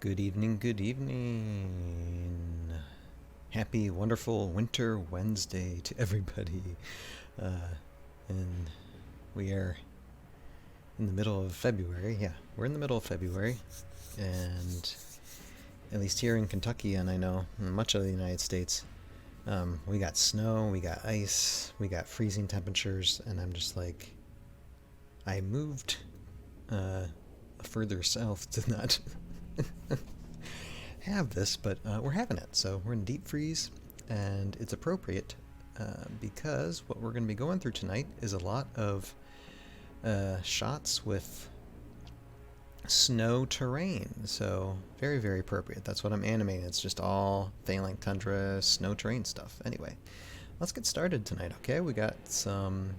Good evening, good evening. Happy, wonderful Winter Wednesday to everybody. Uh, and we are in the middle of February. Yeah, we're in the middle of February. And at least here in Kentucky, and I know in much of the United States, we got snow, we got ice, we got freezing temperatures. And I'm just like, I moved further south to not have this, but we're having it. So we're in deep freeze, and it's appropriate because what we're going to be going through tonight is a lot of shots with snow terrain. So very, very appropriate. That's what I'm animating. It's just all Phalanx Tundra snow terrain stuff. Anyway, let's get started tonight, okay? We got some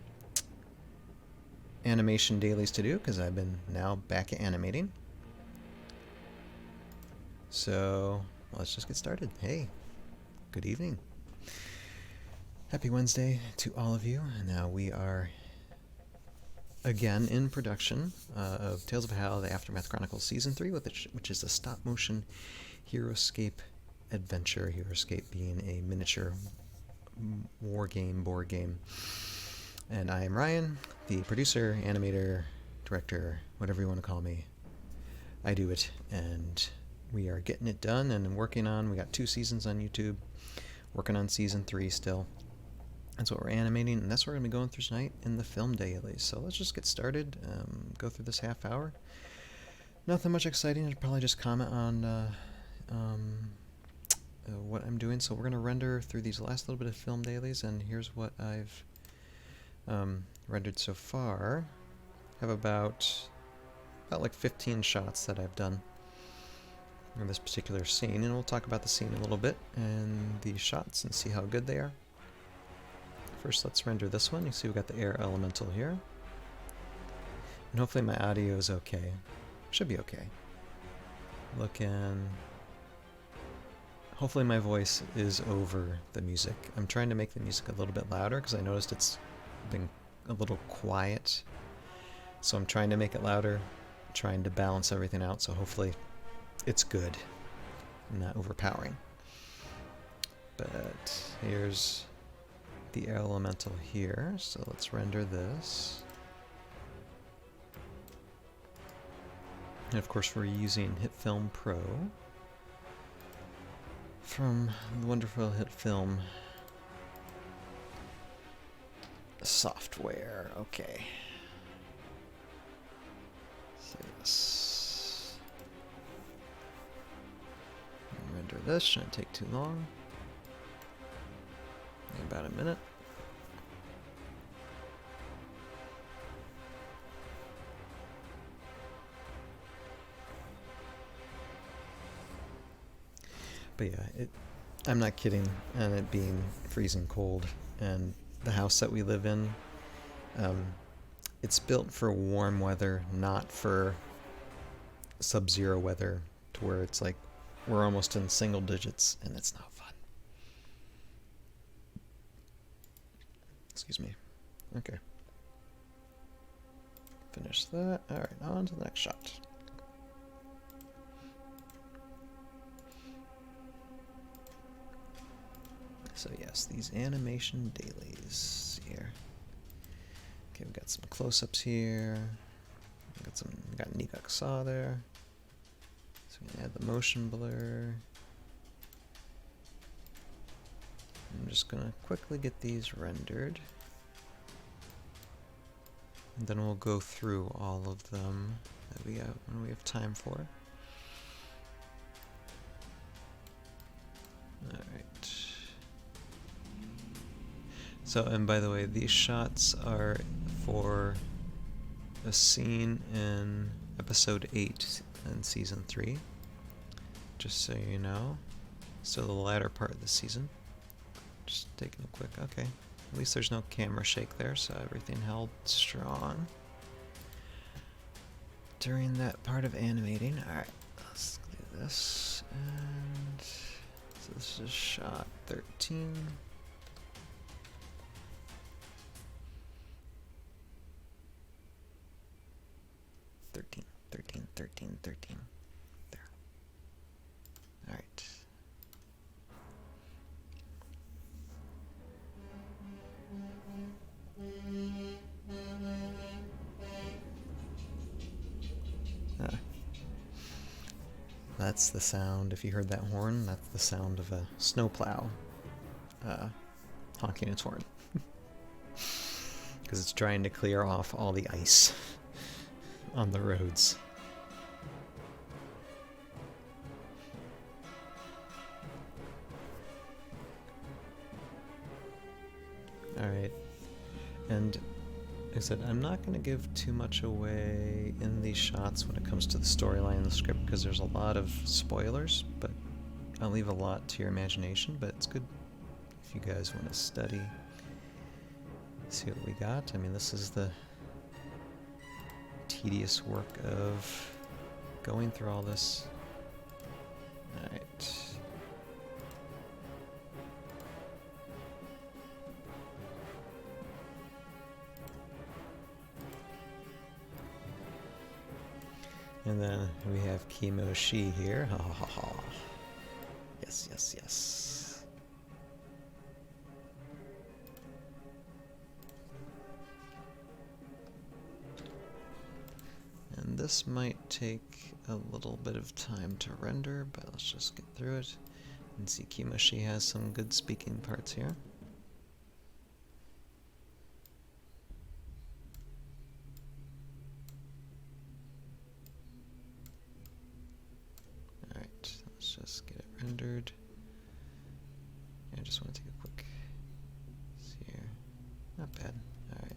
animation dailies to do because I've been now back at animating. So let's just get started. Hey, good evening. Happy Wednesday to all of you. Now we are again in production of Tales of Valhalla, the Aftermath Chronicles Season 3, which is a stop-motion HeroScape adventure. HeroScape being a miniature war game, board game. And I am Ryan, the producer, animator, director, whatever you want to call me. I do it, and we are getting it done and working on. We got 2 seasons on YouTube, working on Season 3 still. That's what we're animating, and that's what we're going to be going through tonight in the film dailies. So let's just get started, go through this half hour. Nothing much exciting. I'd probably just comment on what I'm doing. So we're going to render through these last little bit of film dailies, and here's what I've rendered so far. I have about like 15 shots that I've done in this particular scene, and we'll talk about the scene a little bit and the shots and see how good they are. First, let's render this one. You see we got the air elemental here. And hopefully my audio is okay. Should be okay. Hopefully my voice is over the music. I'm trying to make the music a little bit louder because I noticed it's been a little quiet. So I'm trying to make it louder, trying to balance everything out, so hopefully it's good and not overpowering. But here's the air elemental here, so let's render this. And of course we're using HitFilm Pro from the wonderful HitFilm software. Okay. So this. Render this, shouldn't take too long. About a minute. But yeah, I'm not kidding on it being freezing cold. And the house that we live in, it's built for warm weather, not for sub-zero weather, to where it's like we're almost in single digits, and it's not fun. Excuse me. Okay. Finish that. Alright, on to the next shot. So yes, these animation dailies here. Okay, we got some close-ups here. We got Nigak Saw there. So we can add the motion blur. I'm just gonna quickly get these rendered. And then we'll go through all of them that we have when we have time for. Alright. So, and by the way, these shots are for a scene in episode 8 in season 3. Just so you know. So the latter part of the season. Just taking a quick, okay. At least there's no camera shake there, so everything held strong during that part of animating. Alright, let's do this. And so this is shot 13. 13. There. That's the sound, if you heard that horn, that's the sound of a snowplow honking its horn. Because it's trying to clear off all the ice on the roads. Alright, and like I said, I'm not going to give too much away in these shots when it comes to the storyline and the script, because there's a lot of spoilers, but I'll leave a lot to your imagination. But it's good if you guys want to study, see what we got. I mean, this is the tedious work of going through all this. Alright. And then we have Kimoshi here. Ha ha ha. Yes, yes, yes. And this might take a little bit of time to render, but let's just get through it. And see, Kimoshi has some good speaking parts here. Just get it rendered. I just want to take a quick see here. Not bad. Alright.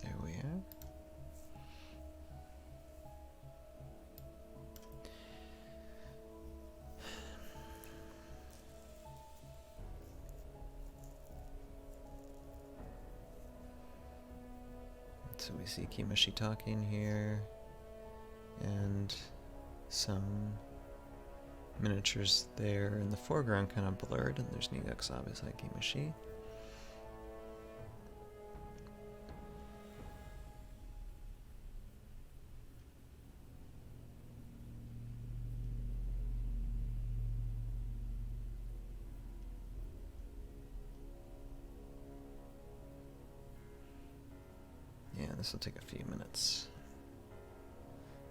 There we are. So we see Kimoshi talking here, and some miniatures there in the foreground kind of blurred, and there's Nigak's beside Kimoshi. Yeah, this will take a few minutes.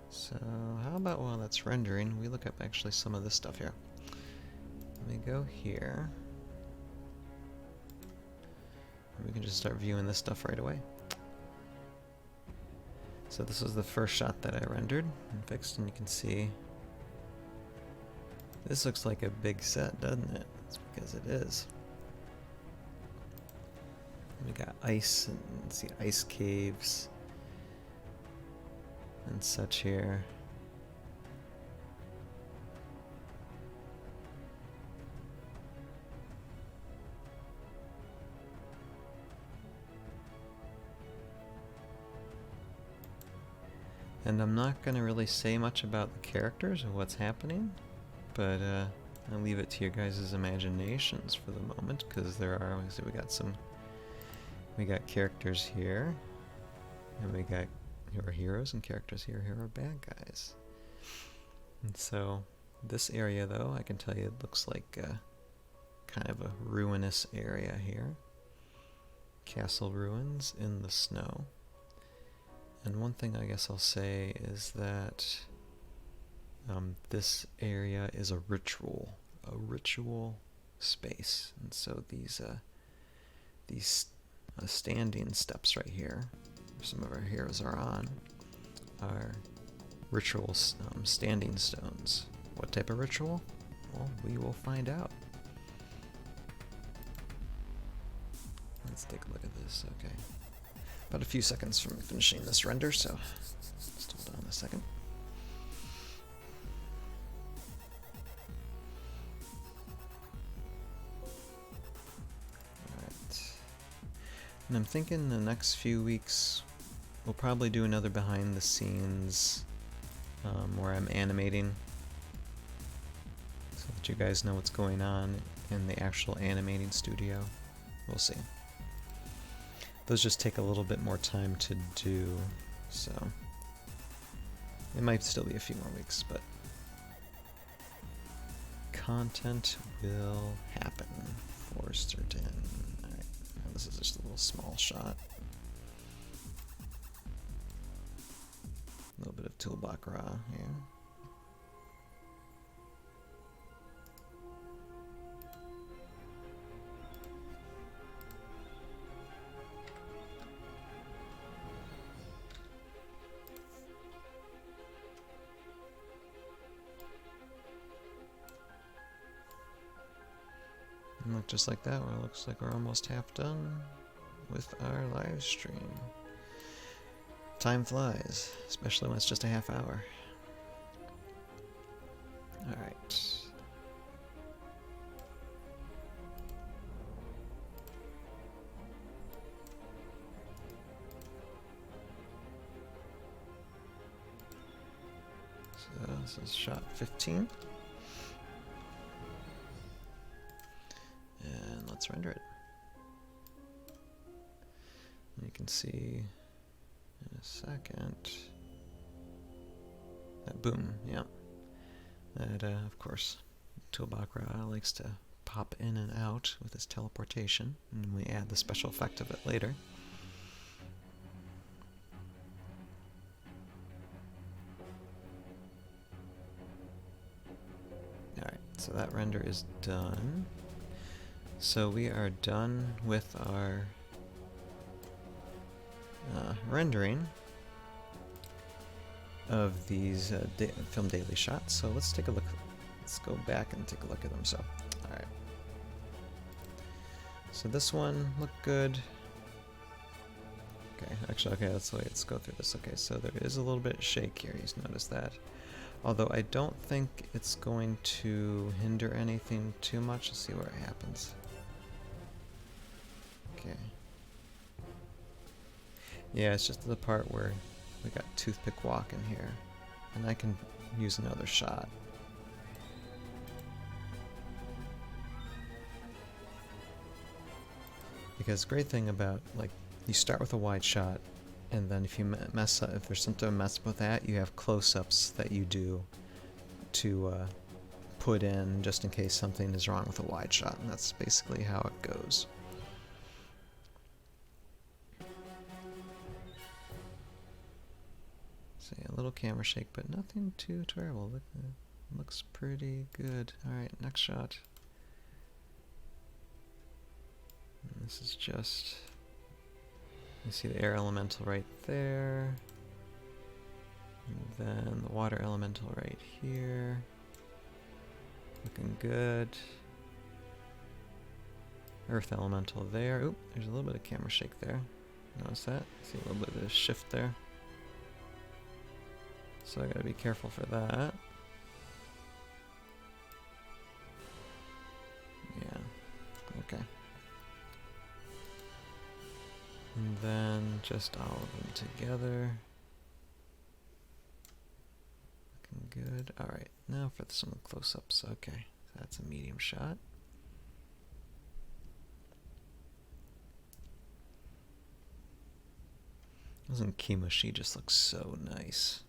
So how about while that's rendering, we look up actually some of this stuff here. Let me go here. We can just start viewing this stuff right away. So this was the first shot that I rendered and fixed, and you can see this looks like a big set, doesn't it? It's because it is. We got ice and see ice caves and such here. And I'm not going to really say much about the characters or what's happening, but I'll leave it to your guys' imaginations for the moment, because there are, so we got characters here, and we got who are heroes, and characters here who are bad guys. And so this area, though, I can tell you it looks like kind of a ruinous area here. Castle ruins in the snow. And one thing I guess I'll say is that this area is a ritual space, and so these standing steps right here, some of our heroes are on, are ritual standing stones. What type of ritual? Well, we will find out. Let's take a look at this. Okay, about a few seconds from finishing this render, so just hold on a second. And I'm thinking the next few weeks we'll probably do another behind the scenes where I'm animating, so that you guys know what's going on in the actual animating studio. We'll see. Those just take a little bit more time to do, so it might still be a few more weeks, but content will happen for certain. Alright, this is just a little small shot. A little bit of toolbox raw here. And look, just like that, it looks like we're almost half done with our live stream. Time flies, especially when it's just a half hour. Alright. So this is shot 15. And let's render it. And you can see in a second that boom, yeah. That, of course, Toolbakra likes to pop in and out with his teleportation, and we add the special effect of it later. Alright, so that render is done. So we are done with our rendering of these film daily shots. So let's take a look. Let's go back and take a look at them. So, all right. So this one looked good. Okay, actually, okay, let's go through this. Okay, so there is a little bit of shake here. You've noticed that. Although I don't think it's going to hinder anything too much. Let's see what happens. Okay. Yeah, it's just the part where we got toothpick walk in here, and I can use another shot. Because the great thing about, like, you start with a wide shot, and then if you mess up, if there's something to mess with that, you have close-ups that you do to put in just in case something is wrong with a wide shot, and that's basically how it goes. So yeah, a little camera shake, but nothing too terrible. Look, looks pretty good. Alright, next shot. And this is just, you see the air elemental right there. And then the water elemental right here. Looking good. Earth elemental there. Oop, there's a little bit of camera shake there. Notice that? See a little bit of a shift there. So I gotta be careful for that. Yeah, okay. And then just all of them together. Looking good. Alright, now for some close-ups. Okay, so that's a medium shot. Doesn't Kimushi just looks so nice?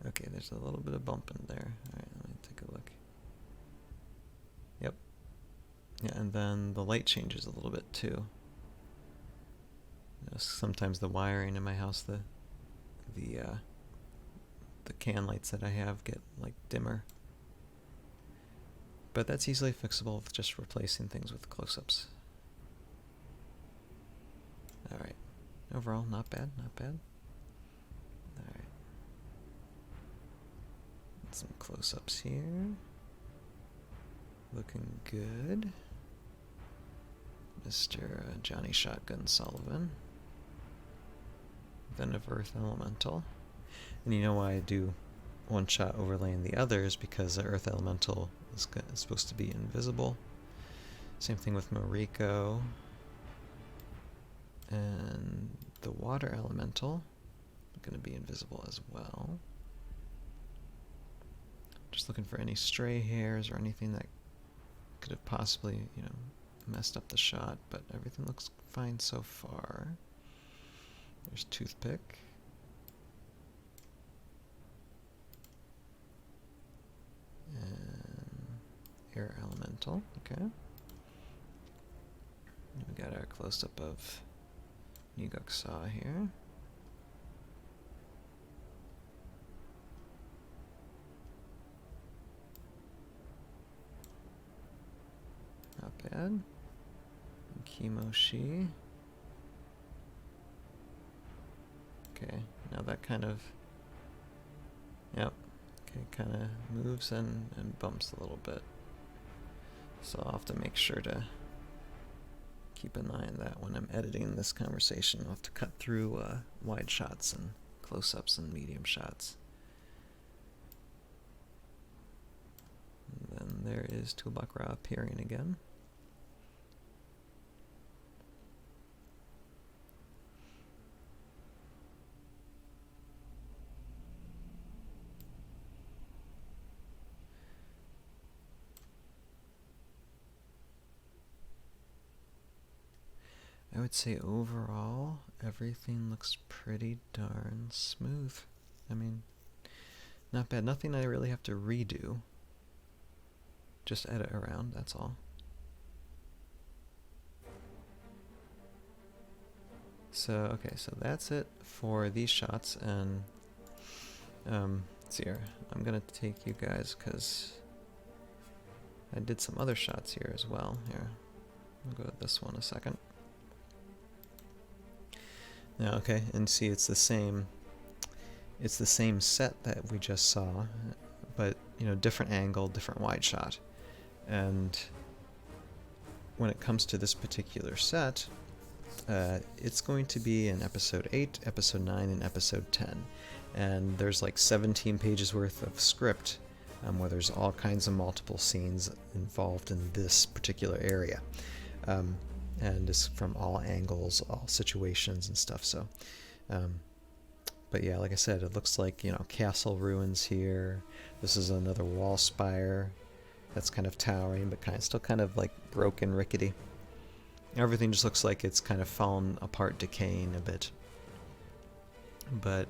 Okay, there's a little bit of bump in there. Alright, let me take a look. Yep. Yeah, and then the light changes a little bit too. You know, sometimes the wiring in my house, the can lights that I have get like dimmer. But that's easily fixable with just replacing things with close-ups. Alright. Overall, not bad, not bad. Alright. Some close-ups here. Looking good. Mr. Johnny Shotgun Sullivan. Then of Earth Elemental. And you know why I do one shot overlaying the others, because the Earth Elemental is supposed to be invisible. Same thing with Mariko. And the Water Elemental is going to be invisible as well. Just looking for any stray hairs or anything that could have possibly, you know, messed up the shot, but everything looks fine so far. There's Toothpick. air elemental. Okay. We got our close-up of Nugok-Saw here. Not bad. Kimoshi. Okay, now that kind of, yep, okay, kind of moves and bumps a little bit. So I'll have to make sure to keep an eye on that when I'm editing this conversation. I'll have to cut through wide shots and close-ups and medium shots. And then there is Tulbakra appearing again. I would say overall, everything looks pretty darn smooth. I mean, not bad. Nothing I really have to redo. Just edit around, that's all. So, okay, so that's it for these shots, and let's see here. I'm gonna take you guys, because I did some other shots here as well. Here, I'll go to this one a second. Now, okay, and see it's the same set that we just saw, but you know, different angle, different wide shot. And when it comes to this particular set, it's going to be in episode 8, episode 9, and episode 10. And there's like 17 pages worth of script where there's all kinds of multiple scenes involved in this particular area. And it's from all angles, all situations and stuff. So, but yeah, like I said, it looks like, you know, castle ruins here. This is another wall spire that's kind of towering, but still kind of like broken, rickety. Everything just looks like it's kind of fallen apart, decaying a bit. But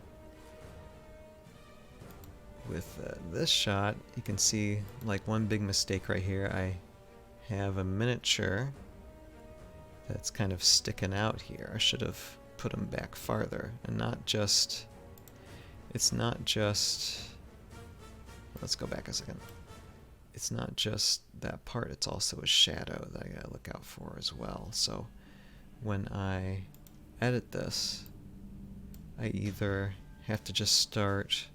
with this shot, you can see like one big mistake right here. I have a miniature that's kind of sticking out here. I should have put them back farther, and not just, it's not just, let's go back a second. It's not just that part, it's also a shadow that I gotta look out for as well. So when I edit this, I either have to just start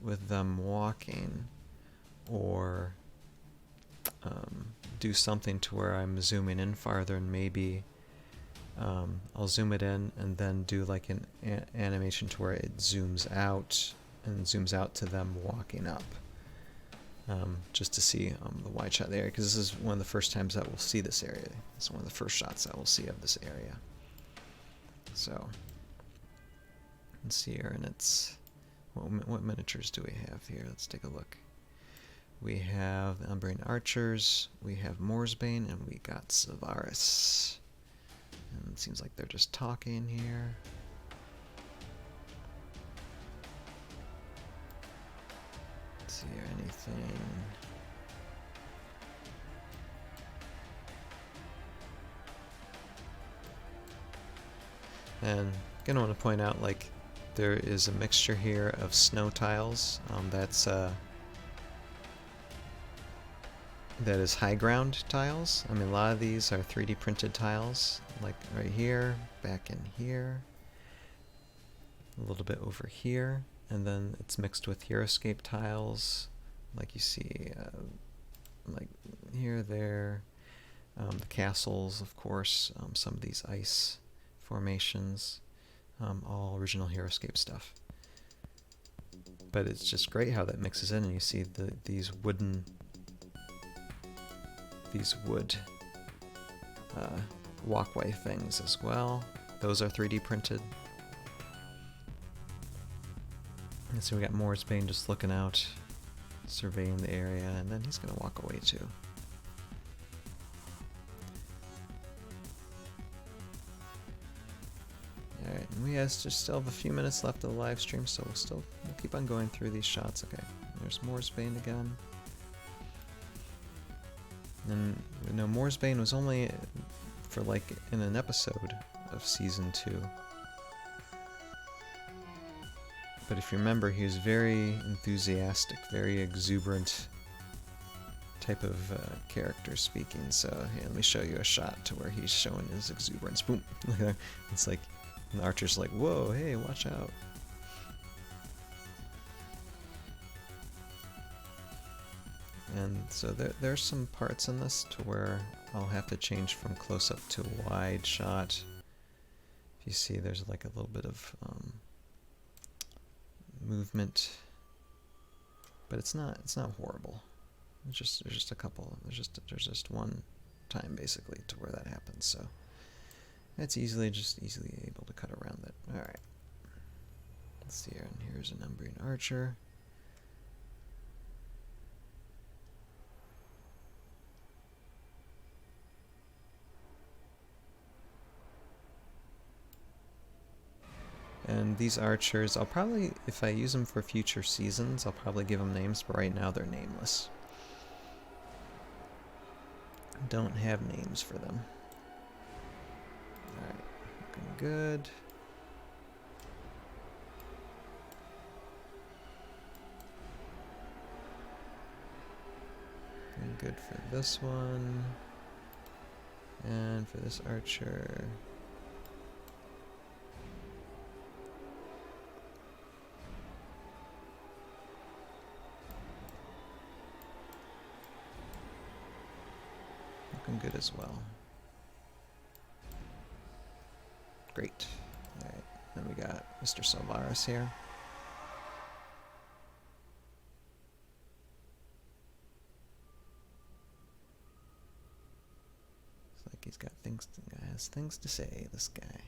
with them walking, or do something to where I'm zooming in farther, and maybe I'll zoom it in and then do like an animation to where it zooms out, and zooms out to them walking up, just to see the wide shot there, because this is one of the first times that we'll see this area. It's one of the first shots that we'll see of this area. So let's see here, and it's what miniatures do we have here? Let's take a look. We have the Umbrian Archers, we have Moorsbane, and we got Savaris. And it seems like they're just talking here. Let's see here, anything. And again, I want to point out, like, there is a mixture here of snow tiles. That is high ground tiles. I mean, a lot of these are 3D printed tiles, like right here, back in here, a little bit over here, and then it's mixed with Heroescape tiles, like you see, like here, there, the castles, of course, some of these ice formations, all original Heroescape stuff. But it's just great how that mixes in, and you see these wood walkway things as well. Those are 3D printed. And so we got Moorsbane just looking out, surveying the area, and then he's going to walk away too. Alright, and we just still have a few minutes left of the live stream, so we'll keep on going through these shots. Okay, there's Moorsbane again. And you know, Moore's Bane was only for like in an episode of season 2. But if you remember, he was very enthusiastic, very exuberant type of character speaking. So here, let me show you a shot to where he's showing his exuberance. Boom! It's like, and the archer's like, whoa, hey, watch out. And so there's some parts in this to where I'll have to change from close-up to wide shot. If you see, there's like a little bit of movement, but it's not horrible. There's just a couple. There's just one time basically to where that happens. So it's easily able to cut around it. All right. Let's see here. And here's an Umbrian archer. And these archers, I'll probably, if I use them for future seasons, I'll probably give them names, but right now they're nameless. Don't have names for them. Alright, looking good. Looking good for this one. And for this archer. Good as well. Great. Alright, then we got Mr. Salvaris here. Looks like he's got has things to say, this guy.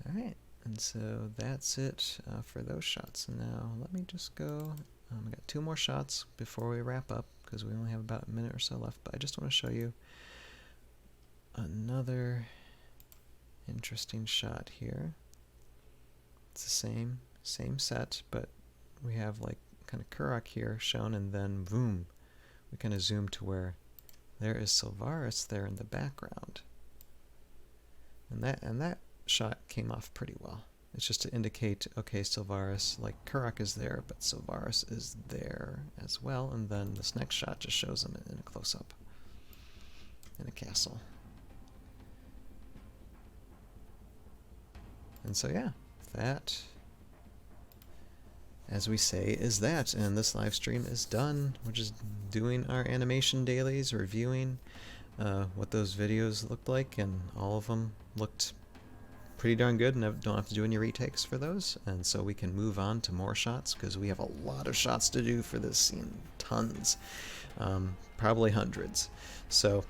Alright, and so that's it for those shots. And now let me just go. I got 2 more shots before we wrap up because we only have about a minute or so left, but I just want to show you another interesting shot here. It's the same set, but we have like kind of Kurak here shown, and then boom, we kind of zoom to where there is Salvaris there in the background, and that shot came off pretty well. It's just to indicate, okay, Salvaris, like Kurak is there, but Salvaris is there as well, and then this next shot just shows him in a close-up in a castle. And so yeah, that, as we say, is that, and this live stream is done. We're just doing our animation dailies, reviewing what those videos looked like, and all of them looked pretty darn good, and don't have to do any retakes for those, and so we can move on to more shots because we have a lot of shots to do for this scene, tons, probably hundreds. So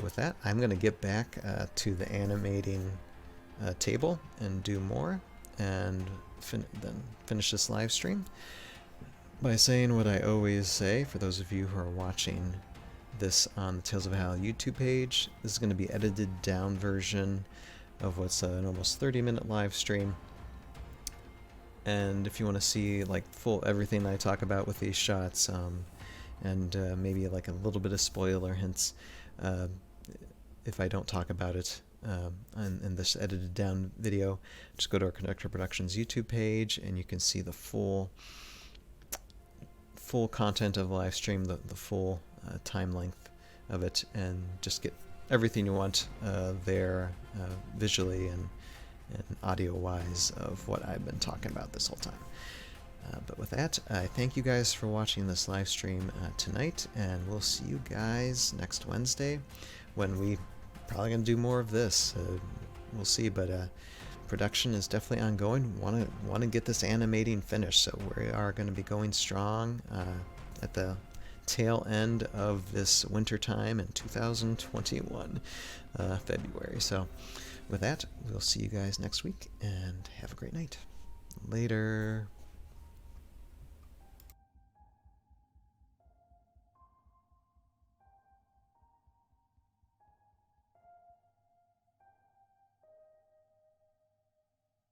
with that, I'm going to get back to the animating table and do more, and then finish this live stream by saying what I always say for those of you who are watching this on the Tales of Valhalla YouTube page. This is going to be edited down version of what's an almost 30-minute live stream. And if you want to see like full everything I talk about with these shots, and maybe like a little bit of spoiler hints if I don't talk about it in this edited down video, just go to our Conductor Productions YouTube page and you can see the full content of the live stream, the full time length of it, and just get everything you want there visually and audio-wise of what I've been talking about this whole time. But with that, I thank you guys for watching this live stream tonight, and we'll see you guys next Wednesday when we probably going to do more of this. We'll see, but production is definitely ongoing. Want to get this animating finished, so we are going to be going strong at the tail end of this winter time in 2021 February. So with that, we'll see you guys next week, and have a great night. Later.